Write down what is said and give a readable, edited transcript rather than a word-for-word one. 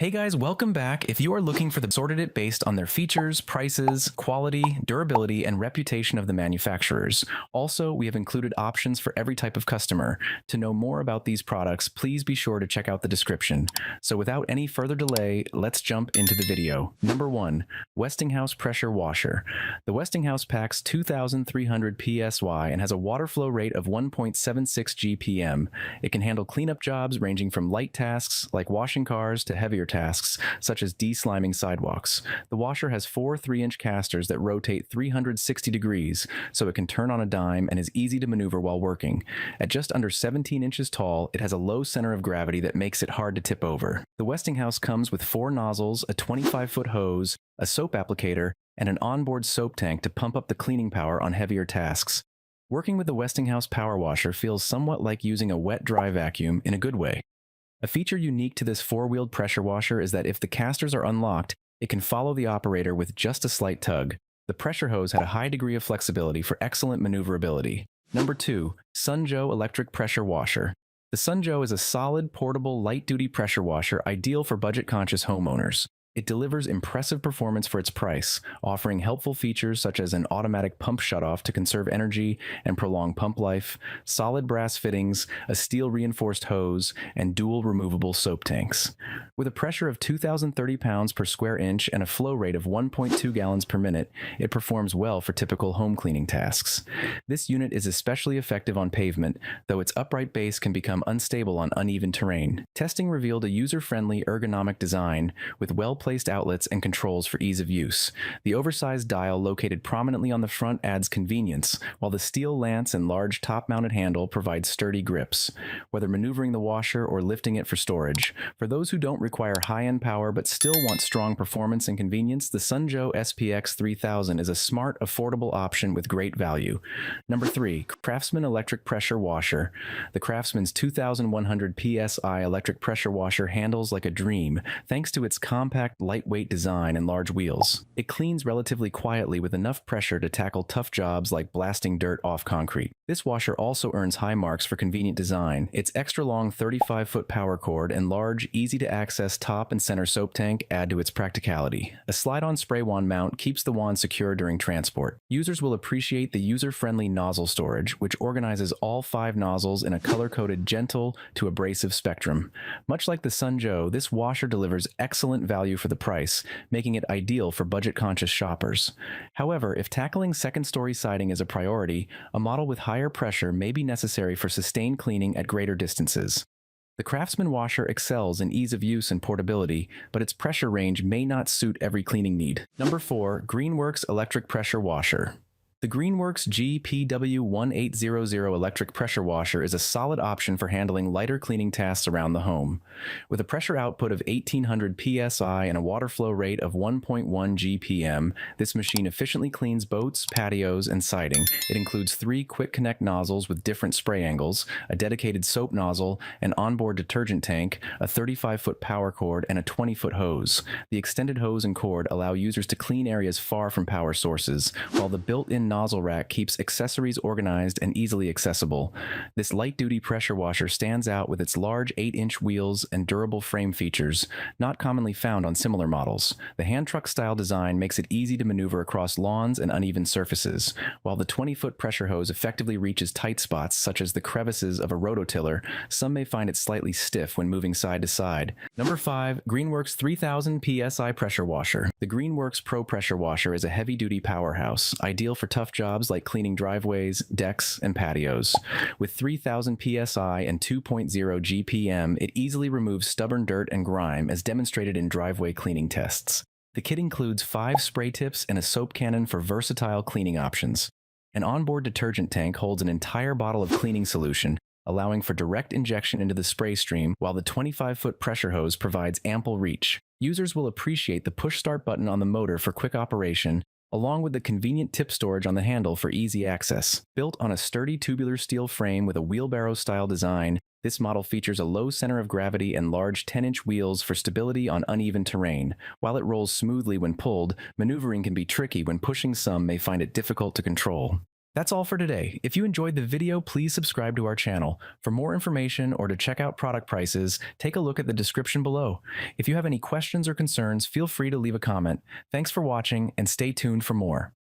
Hey guys, welcome back. If you are looking for the sorted it based on their features, prices, quality, durability, and reputation of the manufacturers. Also, we have included options for every type of customer. To know more about these products, please be sure to check out the description. So without any further delay, let's jump into the video. Number 1. Westinghouse Pressure Washer. The Westinghouse packs 2,300 PSY and has a water flow rate of 1.76 GPM. It can handle cleanup jobs ranging from light tasks like washing cars to heavier tasks, such as de-sliming sidewalks. The washer has four 3-inch casters that rotate 360 degrees, so it can turn on a dime and is easy to maneuver while working. At just under 17 inches tall, it has a low center of gravity that makes it hard to tip over. The Westinghouse comes with 4 nozzles, a 25-foot hose, a soap applicator, and an onboard soap tank to pump up the cleaning power on heavier tasks. Working with the Westinghouse power washer feels somewhat like using a wet-dry vacuum in a good way. A feature unique to this 4-wheeled pressure washer is that if the casters are unlocked, it can follow the operator with just a slight tug. The pressure hose had a high degree of flexibility for excellent maneuverability. Number 2. Sunjoe Electric Pressure Washer. The Sunjoe is a solid, portable, light-duty pressure washer ideal for budget-conscious homeowners. It delivers impressive performance for its price, offering helpful features such as an automatic pump shutoff to conserve energy and prolong pump life, solid brass fittings, a steel-reinforced hose, and dual removable soap tanks. With a pressure of 2,030 pounds per square inch and a flow rate of 1.2 gallons per minute, it performs well for typical home cleaning tasks. This unit is especially effective on pavement, though its upright base can become unstable on uneven terrain. Testing revealed a user-friendly ergonomic design with well-placed outlets and controls for ease of use. The oversized dial located prominently on the front adds convenience, while the steel lance and large top-mounted handle provide sturdy grips, whether maneuvering the washer or lifting it for storage. For those who don't require high-end power but still want strong performance and convenience, the Sunjoe SPX 3000 is a smart, affordable option with great value. Number 3. Craftsman Electric Pressure Washer. The Craftsman's 2,100 PSI electric pressure washer handles like a dream, thanks to its compact, lightweight design and large wheels. It cleans relatively quietly with enough pressure to tackle tough jobs like blasting dirt off concrete. This washer also earns high marks for convenient design. Its extra-long 35-foot power cord and large, easy-to-access top and center soap tank add to its practicality. A slide-on spray wand mount keeps the wand secure during transport. Users will appreciate the user-friendly nozzle storage, which organizes all 5 nozzles in a color-coded gentle to abrasive spectrum. Much like the Sunjoe, this washer delivers excellent value for the price, making it ideal for budget-conscious shoppers. However, if tackling second-story siding is a priority, a model with higher pressure may be necessary for sustained cleaning at greater distances. The Craftsman washer excels in ease of use and portability, but its pressure range may not suit every cleaning need. Number 4. Greenworks Electric Pressure Washer. The Greenworks GPW1800 electric pressure washer is a solid option for handling lighter cleaning tasks around the home. With a pressure output of 1,800 PSI and a water flow rate of 1.1 GPM, this machine efficiently cleans boats, patios, and siding. It includes 3 quick connect nozzles with different spray angles, a dedicated soap nozzle, an onboard detergent tank, a 35-foot power cord, and a 20-foot hose. The extended hose and cord allow users to clean areas far from power sources, while the built-in nozzle rack keeps accessories organized and easily accessible. This light-duty pressure washer stands out with its large 8-inch wheels and durable frame features, not commonly found on similar models. The hand truck-style design makes it easy to maneuver across lawns and uneven surfaces, while the 20-foot pressure hose effectively reaches tight spots such as the crevices of a rototiller. Some may find it slightly stiff when moving side to side. Number 5. Greenworks 3000 PSI Pressure Washer. The Greenworks Pro Pressure Washer is a heavy-duty powerhouse, ideal for tough jobs like cleaning driveways, decks, and patios. With 3,000 PSI and 2.0 GPM, it easily removes stubborn dirt and grime as demonstrated in driveway cleaning tests. The kit includes 5 spray tips and a soap cannon for versatile cleaning options. An onboard detergent tank holds an entire bottle of cleaning solution, allowing for direct injection into the spray stream, while the 25-foot pressure hose provides ample reach. Users will appreciate the push-start button on the motor for quick operation, along with the convenient tip storage on the handle for easy access. Built on a sturdy tubular steel frame with a wheelbarrow-style design, this model features a low center of gravity and large 10-inch wheels for stability on uneven terrain. While it rolls smoothly when pulled, maneuvering can be tricky when pushing. Some may find it difficult to control. That's all for today. If you enjoyed the video, please subscribe to our channel. For more information or to check out product prices, take a look at the description below. If you have any questions or concerns, feel free to leave a comment. Thanks for watching and stay tuned for more.